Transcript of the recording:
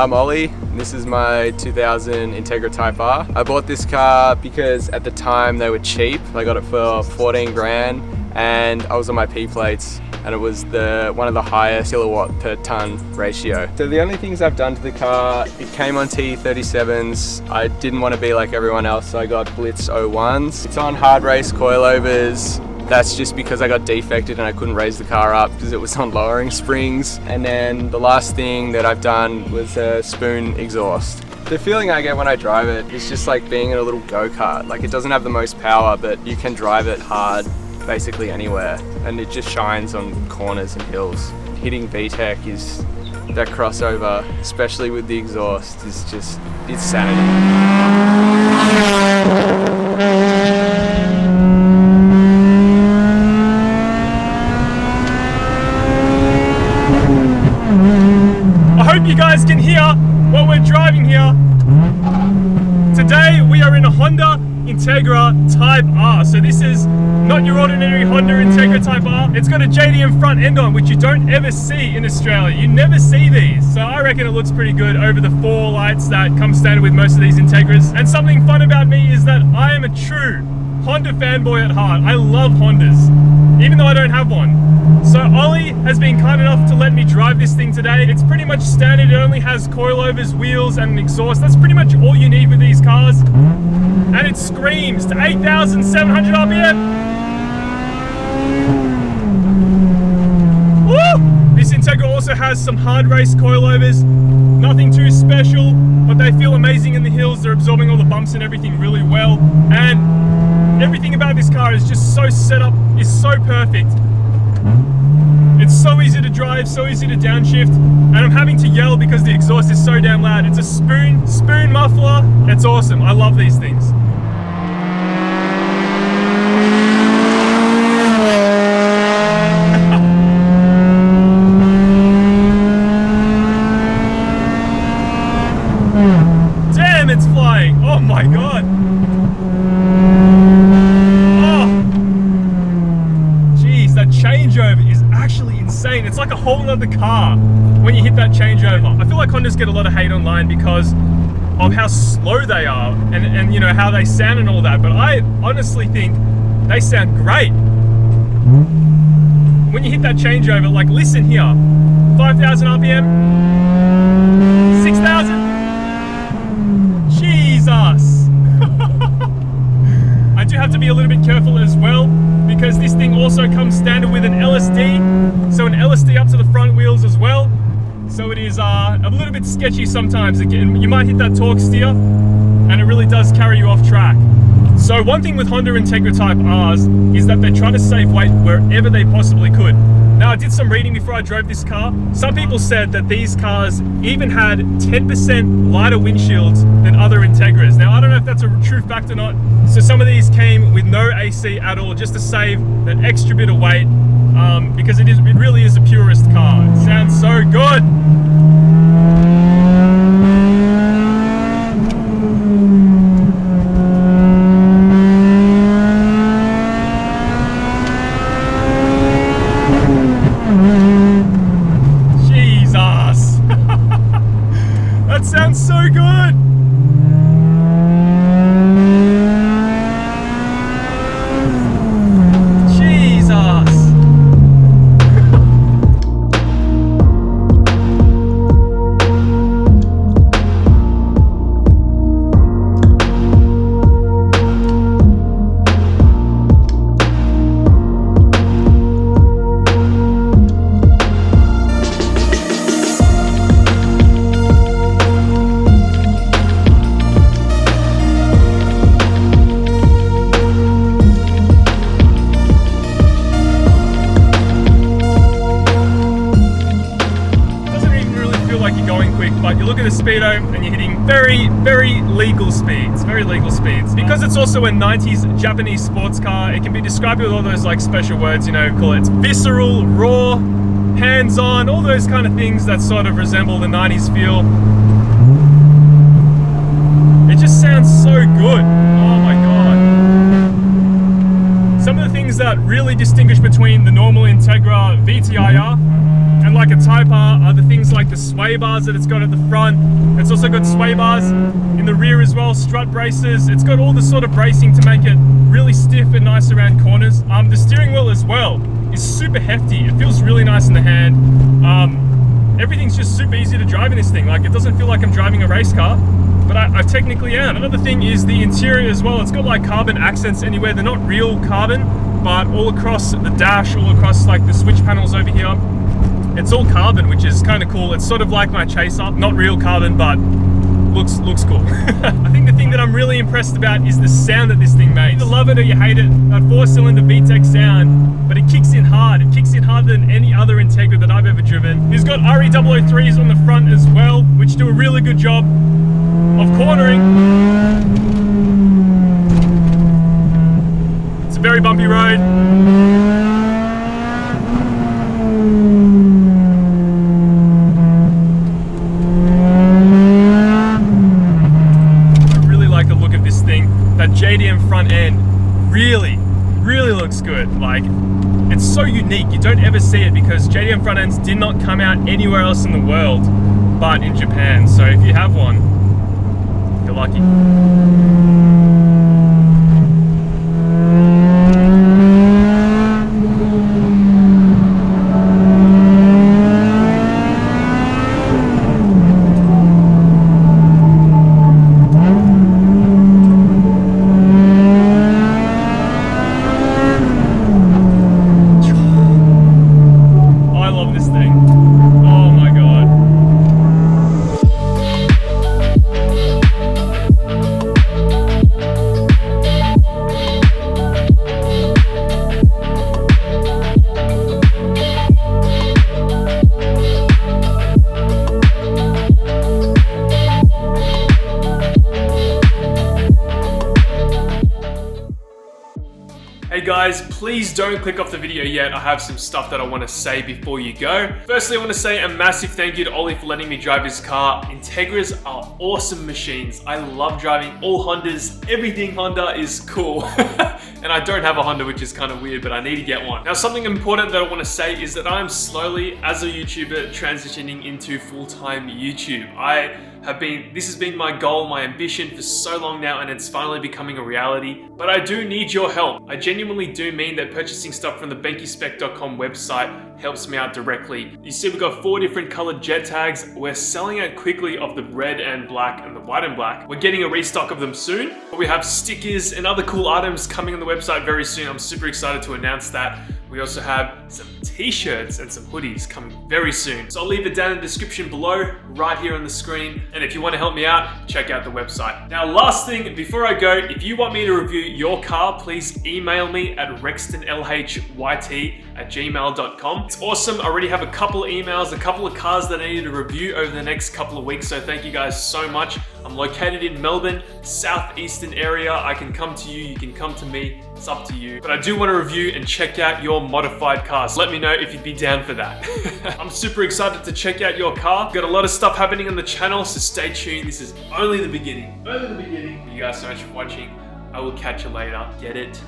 I'm Ollie, and this is my 2000 Integra Type R. I bought this car because at the time they were cheap. I got it for 14 grand and I was on my P plates and it was one of the highest kilowatt per ton ratio. So the only things I've done to the car, it came on T37s. I didn't want to be like everyone else, so I got Blitz 01s. It's on hard race coilovers. That's just because I got defected and I couldn't raise the car up because it was on lowering springs. And then the last thing that I've done was a spoon exhaust. The feeling I get when I drive it is just like being in a little go-kart. Like, it doesn't have the most power, but you can drive it hard basically anywhere. And it just shines on corners and hills. Hitting VTEC is, that crossover, especially with the exhaust, is just, it's sanity. I hope you guys can hear what we're driving here. Today we are in a Honda Integra Type R. So this is not your ordinary Honda Integra Type R. It's got a JDM front end on, which you don't ever see in Australia. You never see these. So I reckon it looks pretty good over the 4 lights that come standard with most of these Integras. And something fun about me is that I am a true Honda fanboy at heart. I love Hondas, even though I don't have one. So Ollie has been kind enough to let me drive this thing today. It's pretty much standard. It only has coilovers, wheels, and an exhaust. That's pretty much all you need with these cars. And it screams to 8,700 RPM. Woo! This Integra also has some hard race coilovers. Nothing too special, but they feel amazing in the hills. They're absorbing all the bumps and everything really well. And everything about this car is just so set up, is so perfect. It's so easy to drive, so easy to downshift, and I'm having to yell because the exhaust is so damn loud. It's a spoon muffler. It's awesome. I love these things. Damn, it's flying. Oh my god. Changeover is actually insane. It's like a whole nother car when you hit that changeover. I feel like Hondas get a lot of hate online because of how slow they are and you know how they sound and all that, but I honestly think they sound great. When you hit that changeover, like listen here, 5,000 RPM, 6,000, Jesus. I do have to be a little bit careful as well, because this thing also comes standard with an LSD, so an LSD up to the front wheels as well. So it is a little bit sketchy sometimes. Again, you might hit that torque steer and it really does carry you off track. So one thing with Honda Integra Type Rs is that they try to save weight wherever they possibly could. Now, I did some reading before I drove this car. Some people said that these cars even had 10% lighter windshields than other Integras. Now, I don't know if that's a true fact or not. So some of these came with no AC at all, just to save that extra bit of weight, because it really is a purist car. It sounds so good. Jesus! That sounds so good! But you look at the speedo and you're hitting very, very legal speeds, Because it's also a 90s Japanese sports car, it can be described with all those like special words, you know, call it visceral, raw, hands-on, all those kind of things that sort of resemble the 90s feel. It just sounds so good. Oh my god. Some of the things that really distinguish between the normal Integra VTIR and like a Type R are the things things like the sway bars that it's got at the front. It's also got sway bars in the rear as well, strut braces. It's got all the sort of bracing to make it really stiff and nice around corners. The steering wheel as well is super hefty. It feels really nice in the hand. Everything's just super easy to drive in this thing. Like, it doesn't feel like I'm driving a race car, but I technically am. Another thing is the interior as well. It's got like carbon accents anywhere. They're not real carbon, but all across the dash, all across like the switch panels over here, it's all carbon, which is kind of cool. It's sort of like my Chaser, not real carbon, but looks cool. I think the thing that I'm really impressed about is the sound that this thing makes. You either love it or you hate it. That 4-cylinder VTEC sound, but it kicks in hard. It kicks in harder than any other Integra that I've ever driven. It's got RE003s on the front as well, which do a really good job of cornering. It's a very bumpy road. That JDM front end really looks good. Like, it's so unique. You don't ever see it because JDM front ends did not come out anywhere else in the world but in Japan. So if you have one, you're lucky. Hey guys, please don't click off the video yet. I have some stuff that I want to say before you go. Firstly, I want to say a massive thank you to Ollie for letting me drive his car. Integras are awesome machines. I love driving all Hondas. Everything Honda is cool. And I don't have a Honda, which is kind of weird, but I need to get one. Now, something important that I want to say is that I'm slowly, as a YouTuber, transitioning into full-time YouTube. This has been my goal, my ambition for so long now, and it's finally becoming a reality. But I do need your help. I genuinely do mean that purchasing stuff from the benkyspec.com website helps me out directly. You see, we've got 4 different colored jet tags. We're selling out quickly of the red and black and the white and black. We're getting a restock of them soon. We have stickers and other cool items coming on the website very soon. I'm super excited to announce that. We also have some t-shirts and some hoodies coming very soon. So I'll leave it down in the description below, right here on the screen. And if you want to help me out, check out the website. Now, last thing, before I go, if you want me to review your car, please email me at rextonlhyt@gmail.com. It's awesome. I already have a couple of emails, a couple of cars that I need to review over the next couple of weeks. So thank you guys so much. I'm located in Melbourne, southeastern area. I can come to you, you can come to me. It's up to you. But I do want to review and check out your modified cars. Let me know if you'd be down for that. I'm super excited to check out your car. Got a lot of stuff happening on the channel, so stay tuned. This is only the beginning. Only the beginning. Thank you guys so much for watching. I will catch you later. Get it?